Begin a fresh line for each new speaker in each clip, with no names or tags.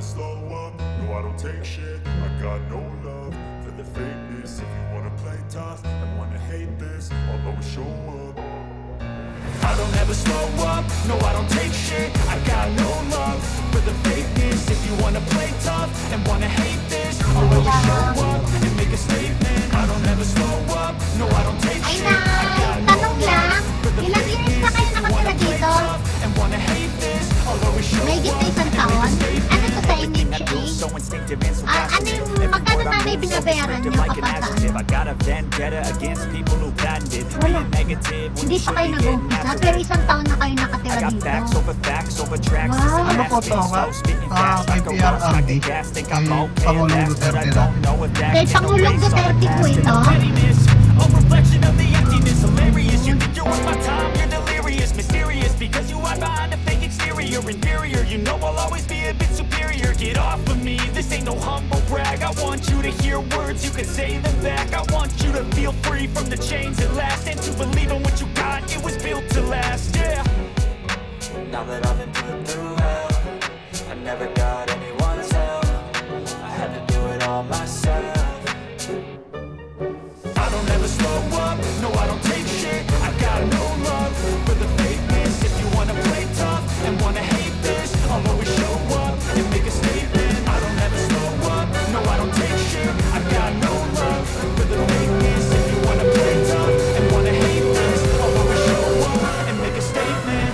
slow up, no I don't take shit. I got no love for the fakeness. If you wanna play tough and wanna hate this, I'll always show up. I don't ever slow up, no I don't take shit. I got no love for the fakeness. If you wanna play tough and wanna hate this, I'll always show up and make a statement. I don't ever slow up, no I don't take shit. I got no love for the fakeness. If you wanna play tough and wanna hate this, I'll always show up and make a statement.
Ano yung magkano nanay binabayaran niyo kapag
I got a vendetta against people who patented
wala.
negative.
Hindi pa kayo nag-umpisa, pero isang taon na kayo nakatira dito. Wow.
Ano po to ka? Kay PRRD, kay Pangulong Duterte na.
Kay Pangulong Duterte po ito.
A reflection of the emptiness, hilarious. You think you're worth my time, you're delirious, mysterious, because you hide behind a fake exterior, inferior. You know I'll always be a bit superior. Get off of me, this ain't no humble brag. I want you to hear words, you can say them back. I want you to feel free from the chains that last, and to believe in what you got, it was built to last, yeah.
Now that I've been put through hell, I never got anyone's help. I had to do it all myself.
I don't ever slow up, no I don't take shit. I got no love for the fakeness. If you wanna play tough and wanna hate this, I'll always show up and make a statement. I don't ever slow up, no I don't take shit. I got no love for the fakeness. If you wanna play tough and wanna hate this, I'll always show up and make a statement.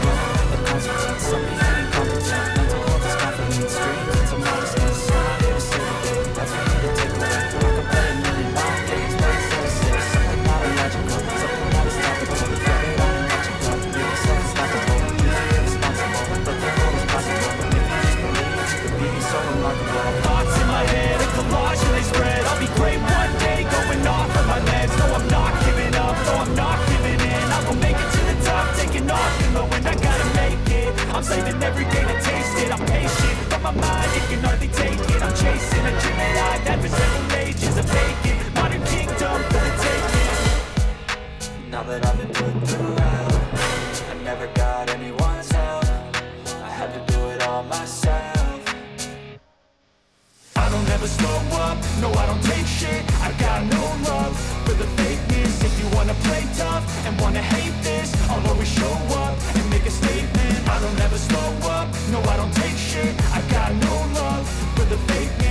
The consequence of me feeling competent. Mental health is confidence, straight into modestness. I'm not here to save the day, that's for me to take away. I could play a million mind games, but instead I say something not illogical, something that is topical. Get it on and let you go. Make yourself unstoppable, be irresponsible, but the world is possible. If you just believe, you could be so remarkable.
Thoughts in my head, a collage and they spread. I'll be great one day, going off of my meds. No, I'm not giving up, no, I'm not giving in. I will make it to the top, taking off in the wind. I gotta make it, I'm saving every day to taste it. I'm patient, but my mind, it can hardly take it. I'm chasing a dream that I've had for several ages. A vacant, modern kingdom for the taking.
Now that I've been put through hell, I never got anyone's help. I had to do it all myself.
I don't ever slow up, no I don't take shit. I got no love for the fakeness. If you wanna play tough and wanna hate this, I'll always show up and make a statement. I don't ever slow up, no I don't take shit. I got no love for the fakeness.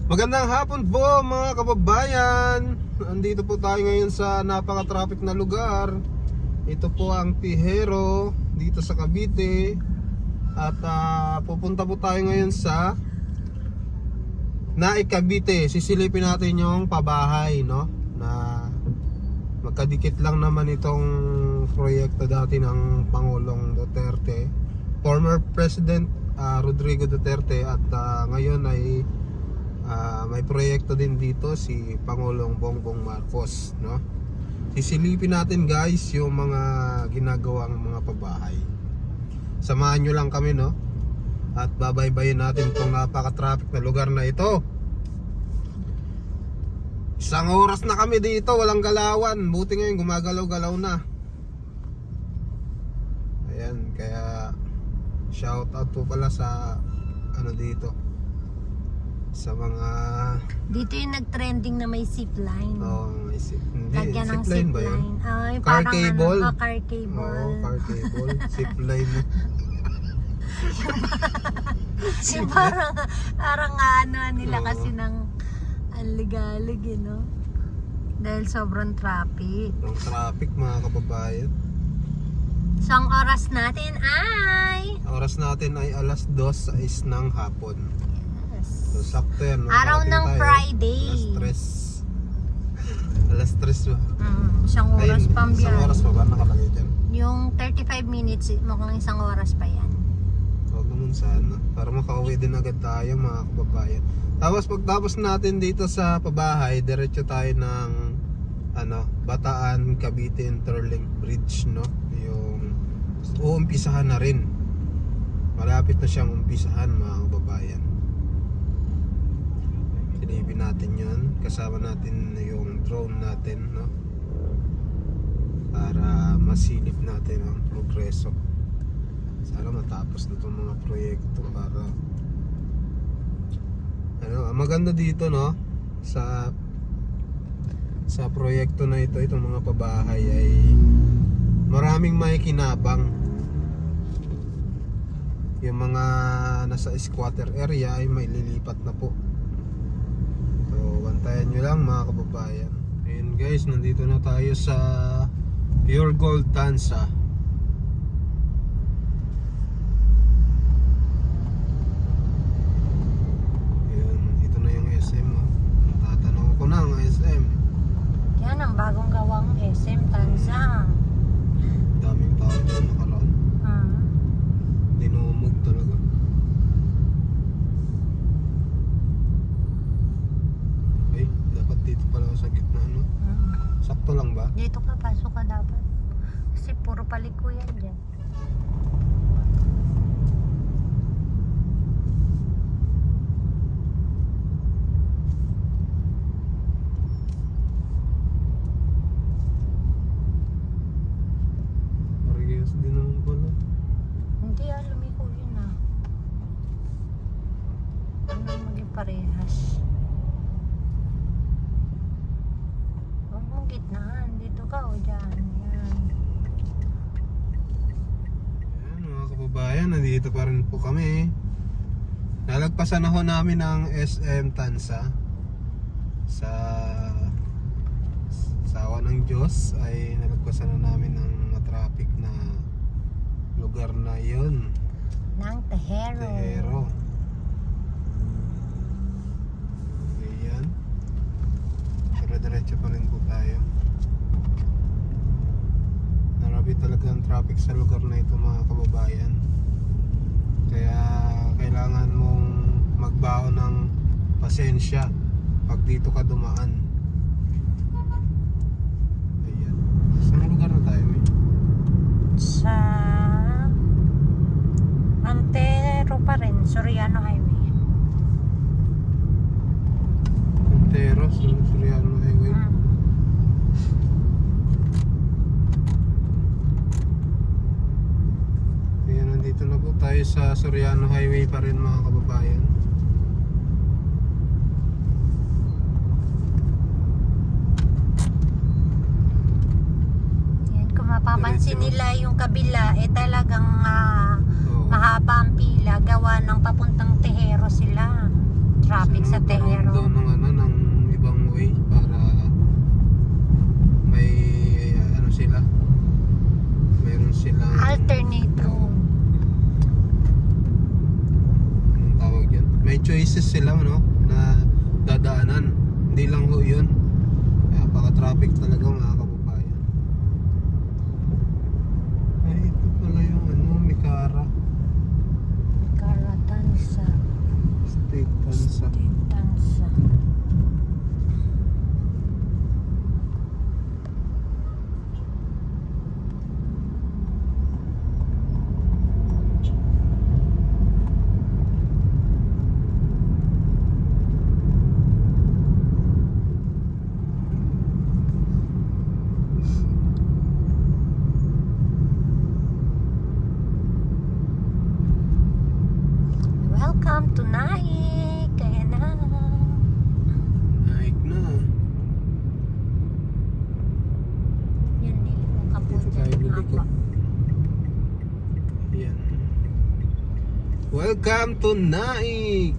Magandang hapon po mga kababayan. Andito po tayo ngayon sa napaka-traffic na lugar. Ito po ang Pihero dito sa Cavite. At pupunta po tayo ngayon sa Naik Cavite. Sisilipin natin yung pabahay, no? Na magkadikit lang naman itong proyekto dati ng Pangulong Duterte, former President Rodrigo Duterte. At ngayon ay may proyekto din dito si Pangulong Bongbong Marcos, no? Sisilipin natin guys yung mga ginagawang mga pabahay. Samahan nyo lang kami, no? At babaybayin natin itong napaka-traffic na lugar na ito. Isang oras na kami dito, walang galawan. Buti ngayon gumagalaw-galaw na. Ayan, kaya shout out po pala sa ano dito, sa mga
Dito yung nag-trending na may zipline.
may hindi,
Lagyan ng
zipline ba yun?
zipline. Ay,
Car
parang
cable?
Ano, car cable.
Car cable, zipline.
Yung parang ano nila kasi ng aligalig, no? Dahil sobrang traffic.
Ang traffic mga kababayan.
So, ang oras natin ay
Ang oras natin ay alas 2:06 ng hapon. So, sakto yan. No?
araw
Parating
ng
tayo.
Friday.
Alas 3 ba?
Isang oras
Ayun,
pang
isang
biyahe.
oras pa ba nakalagay dyan?
Yung 35 minutes, mukhang isang oras pa yan.
Huwag naman sana. Para makauwi din agad tayo mga kababayan. Tapos pagtapos natin dito sa pabahay, diretso tayo ng Bataan Cavite Interlink Bridge, no? Yung uumpisahan na rin. Malapit na siyang umpisahan mga kababayan. Silipin natin yun. Kasama natin yung drone natin, no? Para masilip natin ang progreso. Sana matapos na itong mga proyekto para ang maganda dito, no, sa proyekto na ito, itong mga pabahay ay maraming makikinabang. Yung mga nasa squatter area ay may lilipat na po. So bantayan nyo lang mga kababayan. Ayun guys, nandito na tayo sa Pure Gold Tanza. Ayun, dito na yung SM, oh. Tatanong ko na ang SM.
Yan ang bagong gawang SM Tanza.
Daming tao dyan nakaraan. Dinumog talaga. Okay, dapat dito pala sa gitna, no? Sakto lang ba?
Dito ka, pasok ka dapat. Kasi puro palikuyan dyan.
Parehas din naman pala.
Hindi lumiko yun Ano maging parehas? Huwag mong gitnaan. Dito ka o dyan. Yan.
Ayan mga kababayan, nandito pa rin po kami. Nalagpasan na ho namin ang SM Tanza. Sa awa ng Diyos ay nalagpasan na namin ang matraffic na lugar na yon.
Nang Tejero.
Tejero. Ayan. Pero diretso pa rin po tayo. Marami talaga ang traffic sa lugar na ito mga kababayan. Kaya kailangan mong magbaon ng pasensya pag dito ka dumaan. Ayan. Saan lugar na tayo, May?
Sa Antero pa rin, Soriano Highway.
Antero, Soriano Highway. Ayan, nandito na po tayo sa Soriano Highway pa rin mga kababayan.
Yan, kung mapapansin
Diretso.
nila yung kabila, talagang
Oo.
mahaba ang pila. Gawa ng papuntang Tejero sila. Traffic sa
Nagkaroon daw
Tejero.
ng ibang way para may sila. Mayroon silang
Alternate road.
anong tawag yun? May choices sila, no? Na dadaanan. Hindi lang ho yun. Kaya paka-traffic talaga mga kababayan. Ay, ito pala yung Mikara
Karatansa.
State Tanza.
Tansa. Welcome to Naik. Kaya na.
Naik na.
Yan, liliko ka po
Dito tayo
dyan.
liliko.
Apa.
Yan. Welcome to Naik.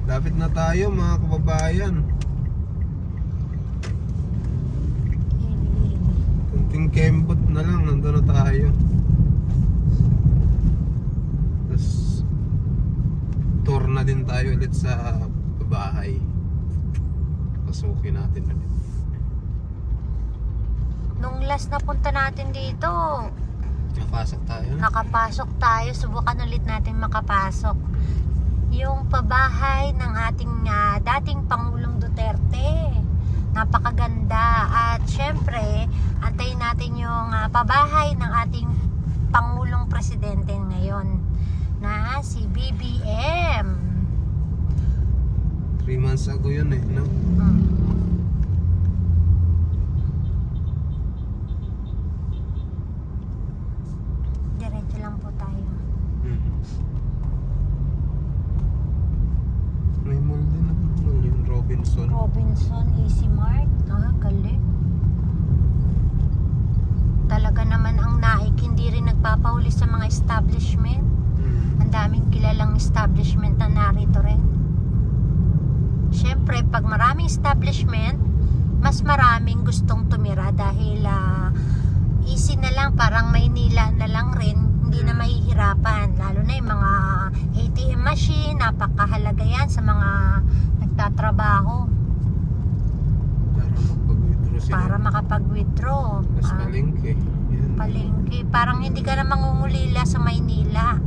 Lapit na tayo mga kababayan. Kunting kembot na lang, nandun na tayo. Tapos tour na din tayo ulit sa bahay. Pasukin natin ulit.
Nung last na punta natin dito,
Napasok tayo na.
nakapasok tayo. Subukan ulit natin makapasok. Yung pabahay ng ating dating Pangulong Duterte. Napakaganda. At syempre, antayin natin yung pabahay ng ating Pangulong Presidente ngayon na si BBM.
3 months ago yun no?
po tayo.
May mall din naman. Mall yung Robinson.
Robinson, Easy Mart. Galing. Talaga naman ang Nike hindi rin nagpapahuli sa mga establishment. Ang daming kilalang establishment na narito rin. Siyempre, pag maraming establishment, mas maraming gustong tumira dahil easy na lang, parang Maynila na lang rin, hindi na mahihirapan. Lalo na yung mga ATM machine, napakahalaga yan sa mga nagtatrabaho
Para makapag-withdraw sila.
para makapag-withdraw.
Mas palengke. Yan.
Palengke. Parang hindi ka na mangungulila sa Maynila.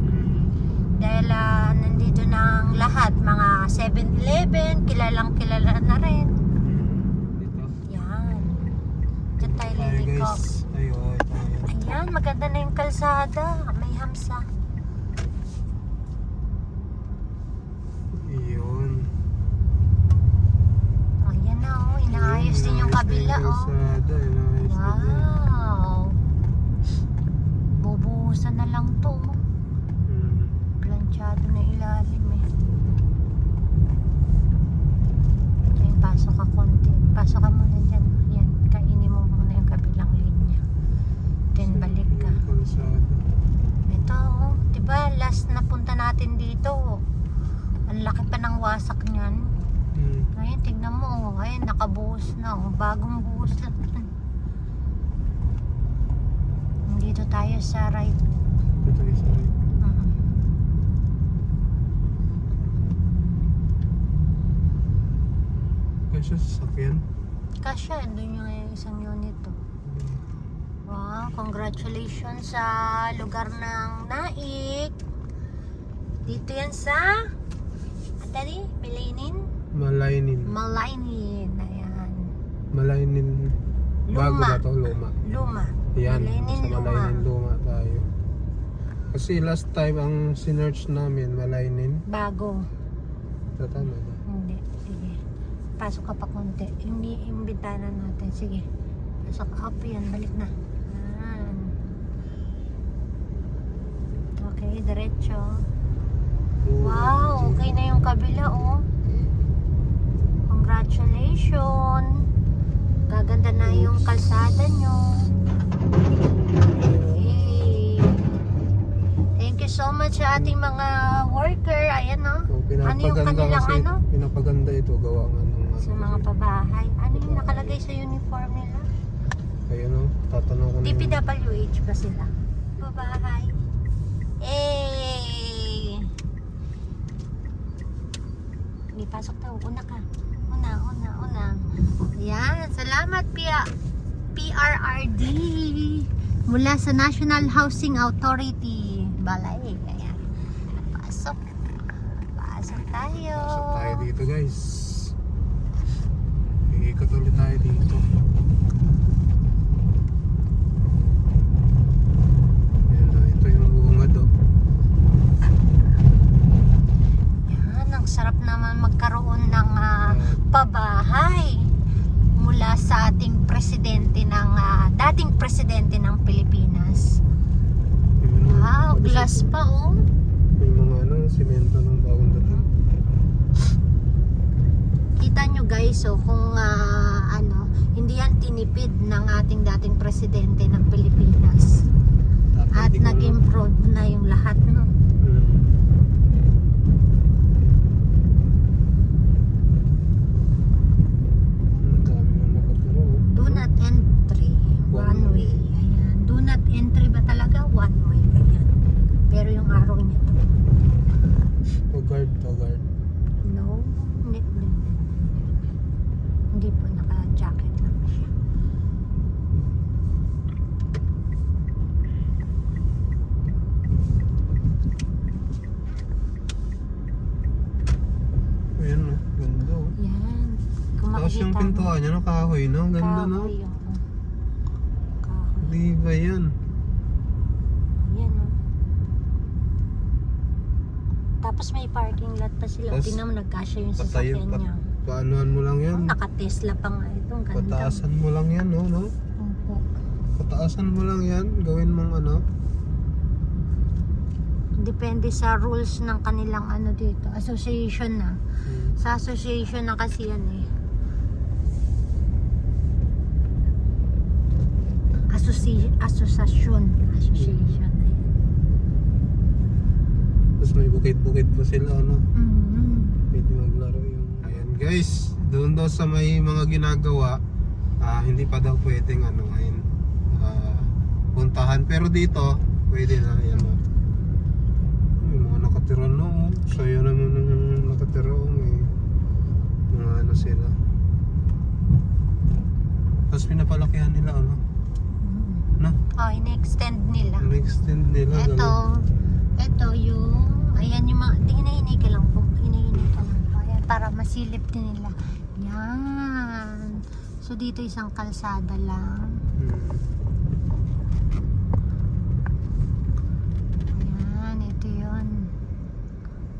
Dahil nandito na ang lahat, mga 7-Eleven, kilala na rin.
Dito.
Yan. Diyan tayo
Tayo
liliko.
guys. Ayun.
Ayan, maganda na yung kalsada. May hamsa.
Iyon.
Ayan na oh, inaayos din yung kabila oh.
Kalsada. Inaayos na din.
Wow. Bubuhusan na lang to. Planchado na ilalim eh. Ayun, pasok ka konti. Pasok ka muna dyan. Yan, kainin mo muna yung kabilang linya. Then balik ka.
Yung kalsada.
Ito, oh, diba last na punta natin dito. Ang laki pa ng wasak niyan. Ayun, tignan mo. Oh. Ayun, nakabuhos na. Oh. Bagong buhos na. Dito tayo sa right.
Ito isa. Kasi sasakyan.
Kasya, doon yung isang unit to. Wow, congratulations sa lugar ng Naik. Dito yan sa Atari,
Malaynin.
Malaynin. Ayan.
Malaynin. Bago
Luma.
ba ito? Luma.
Luma.
Yan.
Malaynin,
Sa Malaynin Luma tayo. Kasi last time ang sinearch namin Malaynin.
Bago.
Tama ba?
Hindi. Sige. Pasok ka pa konti. Yung bintana natin. Sige. Pasok ka up yan. Balik na. Ayan. Okay, diretso. Wow, okay na yung kabila oh. Congratulations. Gaganda na yung kalsada nyo. Hey. Thank you so much sa ating mga worker. Ayan oh.
Oh,
Ano yung kanilang
kasi,
ano?
pinapaganda ito gawa nga ng
Sa mga pabahay. Ano yung nakalagay sa uniform nila?
Ayun o, tatanong ko na yun.
DPWH ba sila? Pabahay. Hey! Hindi, pasok daw. Una ka. Una. Ayan. Salamat, PRRD. Mula sa National Housing Authority. Balay. Ayan. Pasok. Pasok tayo.
Pasok tayo dito guys. Iikot ulit tayo dito. Ayan na, ito yung bungad o.
Yan, ang sarap naman magkaroon ng pabahay mula sa ating presidente ng dating presidente ng Pilipinas. Wow, glass pa oh.
May mga simento ng bagong dating.
Kita nyo guys oh, kung hindi yan tinipid ng ating dating presidente ng Pilipinas. At nag-improve na yung lahat no. Do not entry, one way. Ayan. Do not entry ba talaga? One way. Ayan. Pero yung araw niya to.
Guard.
No. Hindi po, naka-jacket lang siya.
Ayan o, ganda o.
Yan. Kung
Tapos yung
makikita mo,
pintuan niya, kahoy no? Ganda no?
kahoy yung kahoy.
Di ba yan?
Yan o. Tapos may parking lot pa sila.
Tapos,
Tingnan mo, nagkasya yung
Patayo,
sasakyan niya.
paanuhan mo lang yan.
Naka-Tesla pa nga ito. Ang ganda.
Pataasan mo lang yan no?
Opo.
Pataasan mo lang yan. Gawin mong
Depende sa rules ng kanilang ano dito, association na.
Hmm.
Sa association na kasi yan eh. Association. Ayan.
Tapos may bukid-bukid pa sila, ano?
Mm-hmm.
Pwede maglaro yung... Ayan guys, doon daw sa may mga ginagawa, hindi pa daw pwedeng ano, ayun, puntahan. Pero dito, pwede na, ayan o. May mga nakatira na o. Saya naman ng nakatira o. May mga ano sila. Tapos pinapalakihan nila, ano? No?
Oh, in-extend nila.
Extend nila.
Ito yung, ayan yung mga, hinahinay ka lang po. Hinahinay ka lang po. Ayan, para masilip din nila. Yan. So, dito isang kalsada lang. Ayan, ito yun.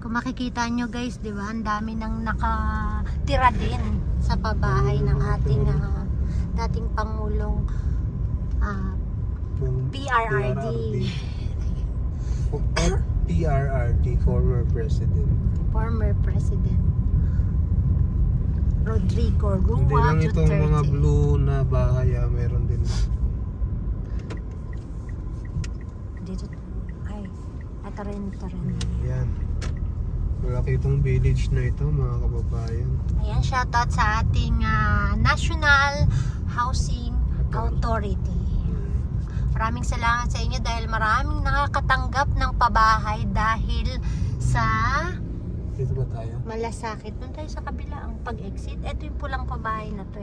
Kung makikita nyo guys, di ba, ang dami nang nakatira din sa pabahay ng ating dating Pangulong PRRD.
PRRD, former president.
Former President Rodrigo
Hindi
Roa
lang itong
Duterte.
mga blue na bahay, meron din.
Dito, ay, ito rin.
Yan. Malaki itong village na ito, mga kababayan.
Ayan, shoutout sa ating National Housing Authority. Maraming salamat sa inyo dahil maraming nakakatanggap ng pabahay dahil sa
Dito ba tayo?
malasakit. Doon tayo sa kabila ang pag-exit. Ito yung pulang pabahay na to.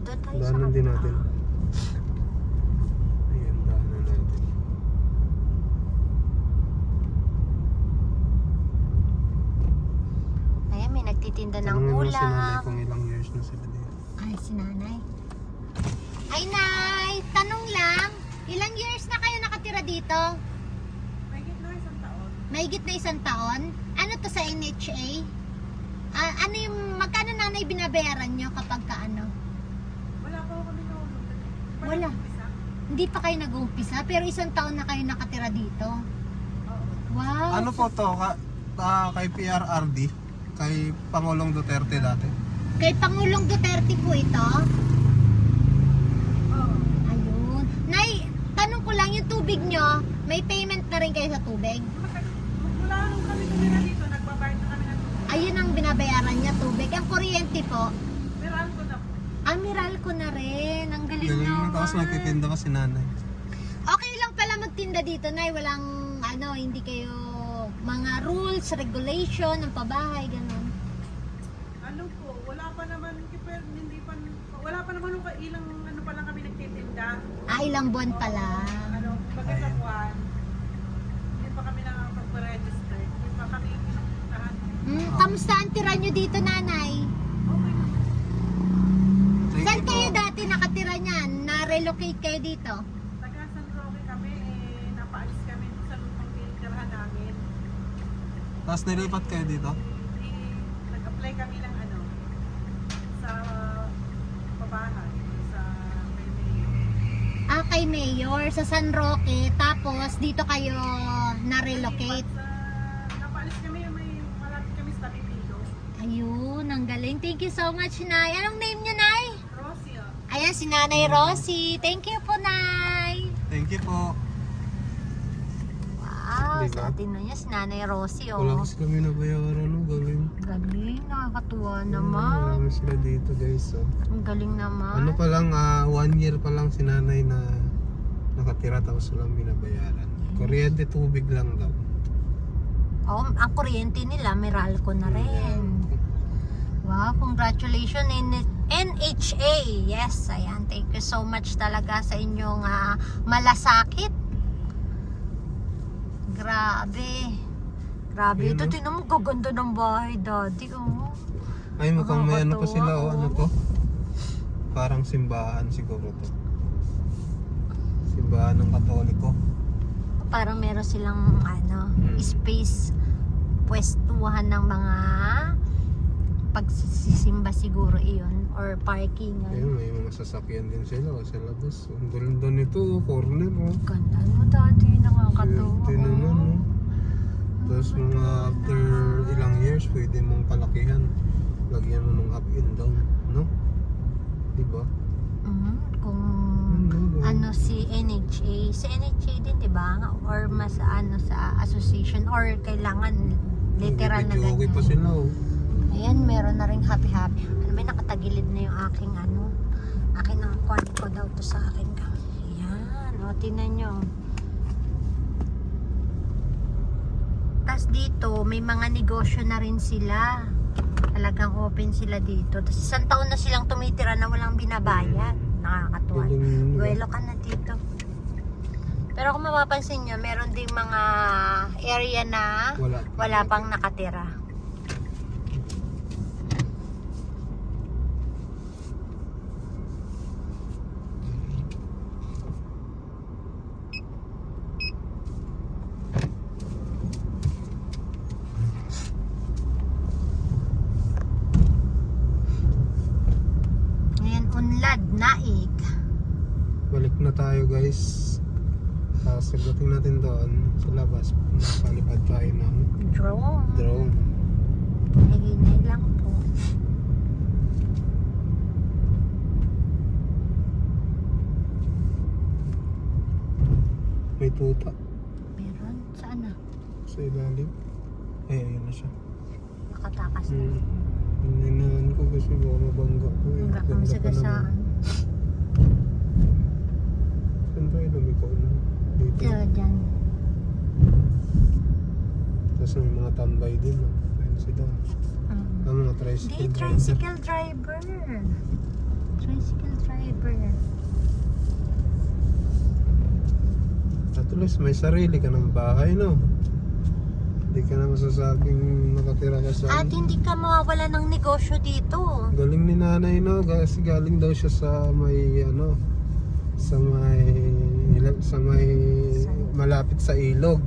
Doon tayo sa
Daanan din
kabila.
natin. Ayan, daanan natin.
Ayan, may nagtitinda ng
Tanungin mo si nanay
ulam.
kung ilang years na sila dito.
Ay, si nanay. Ay, nay! Tanong lang, ilang years na kayo nakatira dito? Mahigit na isang taon. Ano to sa NHA? Ano yung, magkano nanay binabayaran nyo kapag kaano?
Wala pa kami nahulog.
Wala. Hindi pa kayo nag-uumpisa, pero isang taon na kayo nakatira dito. Wow!
Ano po to? Kay PRRD? Kay Pangulong Duterte dati?
Kay Pangulong Duterte po ito? Ayun. Nay, tanong ko lang, yung tubig nyo, may payment na rin kayo sa tubig?
Mula nung kami tumira dito, nagbabayad na kami ng tubig.
Ayun ang binabayaran niya, tubig. Ang kuryente po,
Meron ko na po.
Amiral ko na rin. Ang galing
Galing
naman.
mo, tapos nagtitinda pa si nanay.
Okay lang pala magtinda dito, Nay. Walang, hindi kayo, mga rules, regulation, ng pabahay, ganun.
Ano po, wala pa naman, hindi pa, wala pa naman nung ilang ano pa lang kami nagtitinda.
Ilang buwan pala.
Ano, baga sa buwan. Hindi pa kami nakapag-register. Hindi pa kami pinuntahan.
Kamusta ang tira nyo dito, Nanay?
Okay na.
Saan kayo dati nakatira niyan? Na-relocate kayo dito?
Taga San Roque kami, napaalis kami sa lupang tinitirahan namin.
Tapos nilipat kayo dito?
Nag-apply kami ng ano, sa pabahay, sa may mayor.
Kay Mayor, sa San Roque. Tapos, dito kayo na-relocate.
Napaalis kami, may malapit kami sa Pipilo.
Ayun, ang galing. Thank you so much, Nay. Anong name niyo, Nay?
Rosie,
Ayan, si Nanay Rosie. Thank you po, Nay.
Thank you po.
Wow,
Diba?
sa atin na niya, si Nanay Rosie,
Wala
oh.
kasi kami nabayaran, no? Galing.
Galing, nakakatuwa naman.
Marami sila dito, guys. Oh.
Ang galing naman.
Ano pa lang, 1 year pa lang si nanay na nakatira tapos walang binabayaran. Kuryente, tubig lang daw.
Oh, ang kuryente nila, Meralco na rin. Wow, congratulations NHA. Yes, ayan. Thank you so much talaga sa inyong malasakit. Grabe. Grabe.
Ayun,
Ito,
oh.
tinan mo, gaganda ng bahay, daddy. Oh.
Ay, mukhang may ano pa
Nakakatuwa,
sila, oh. Ano
oh.
to? Parang simbahan siguro to. Simbahan ng Katoliko.
Parang meron silang space, pwestuhan ng mga pagsisimba siguro iyon or parking.
Ayun, may mga sasakyan din sila sa labas. Ang ganda nito, corner, oh.
Ganda mo dati, nakakatawa.
Swerte naman, oh. Tapos mga after ilang years, pwede mong palakihan. Lagyan mo ng up and down, no? Diba?
Kung
Mm,
ano si NHA din, di ba? Or mas ano sa association or kailangan literal na
Joke pa
ganyan.
sila, oh.
Ayan, meron na rin happy. Ano ba, nakatagilid na yung aking ano. Akin ang kuwan ko daw to sa akin. Ayan, o, tinan nyo. Tapos dito, may mga negosyo na rin sila. Talagang open sila dito. Tapos isang taon na silang tumitira na walang binabayad. Nakakatuwa.
Galing,
Duelo ka na dito. Pero kung mapapansin nyo, meron ding mga area na wala pang nakatira. Ayan, unlad, naik.
Balik na tayo, guys. Sagutin natin doon sa labas. Napalipad tayo ng
Drone.
drone.
Naginay lang po.
May tuta
Meron? Saan na?
sa ilalim. Ay, ayun na siya.
Nakatakas na.
Hinahan ko kasi baka mabangga ko, eh.
Hanggang kang
Ganda pa
sagasaan.
naman. Saan tayo lumiko na? Dito.
Dyan.
Tapos may mga tambay din, oh. Ayun sila. Ang mga
Hindi,
tricycle driver.
tricycle driver. Tricycle driver.
At least may sarili ka ng bahay, no? Hindi ka na masasabing nakatira ka sa...
At hindi ka mawawala ng negosyo dito.
Galing ni nanay, no? Kasi galing daw siya sa may, ano, sa may malapit sa ilog.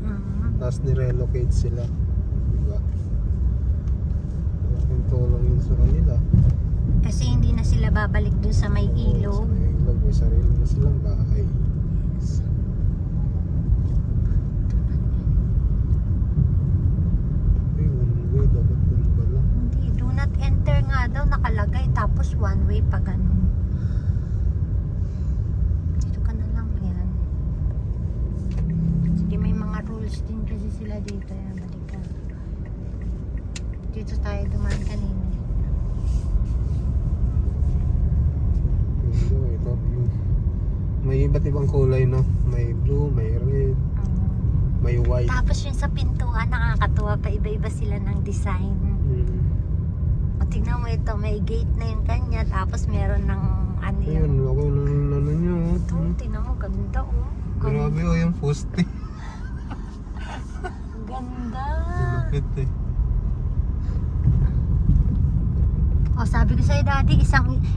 Tapos nirelocate sila. Diba? Malaking tulong yun sa kanila.
Kasi hindi na sila babalik dun sa may
Oo,
ilog.
Sa may ilog, may sarili na silang bahay. Ay, one way, dapat dun pala.
Hindi, do not enter nga daw nakalagay. Tapos one way pa ganun. Dito ka na lang yan. Sige, may mga rules din kasi sila dito. Yan, balik ka. Dito tayo dumaan kanina.
Ito, blue. May iba't ibang kulay, no? May blue, may red, may white.
Tapos yung sa pintuan, nakakatuwa pa. Iba-iba sila ng design. O tingnan mo ito, may gate na yung kanya. Tapos meron ng ano
Ayun,
yung...
laki ng ano nyo.
Ito, tingnan mo, ganda oh.
Grabe, oh, yung poste.
Ganda.
Lupit, eh.
O sabi ko sa'yo daddy,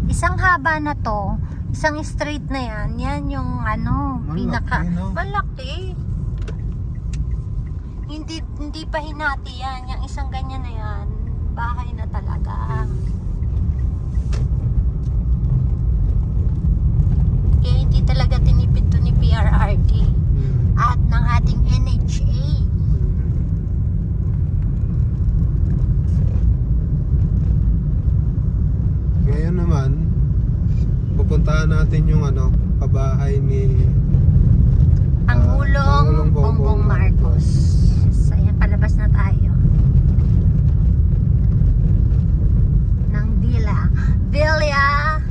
isang haba na to, isang straight na yan yung ano,
Malaki,
pinaka,
no?
malaki. Hindi pa hinati yan, yung isang ganyan na yan, bahay na talaga. Kaya hindi talaga tinipid to ni PRRD at ng ating NHA.
Ngayon naman, pupuntahan natin yung ano, pabahay ni
Pangulong Bongbong Marcos. So, ayan, palabas na tayo. Ng Villa.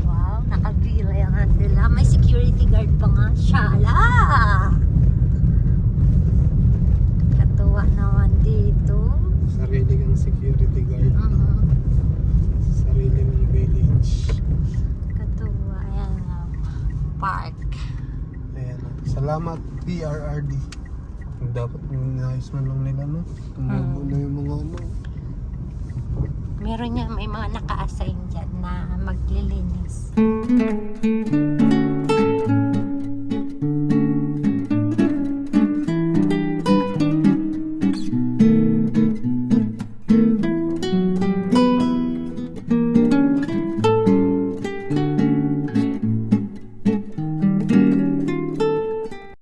Wow, naka-Villa nga sila. May security guard pa nga. Shala! Katuwa naman dito.
sarili kang security guard. Sarili mong village.
Katuwa. Ayan. Park.
Ayan. Salamat PRRD. Dapat nais man lang nila, no? Tumubo na yung mga ano.
Meron niya, may mga naka-assign dyan na maglilinis.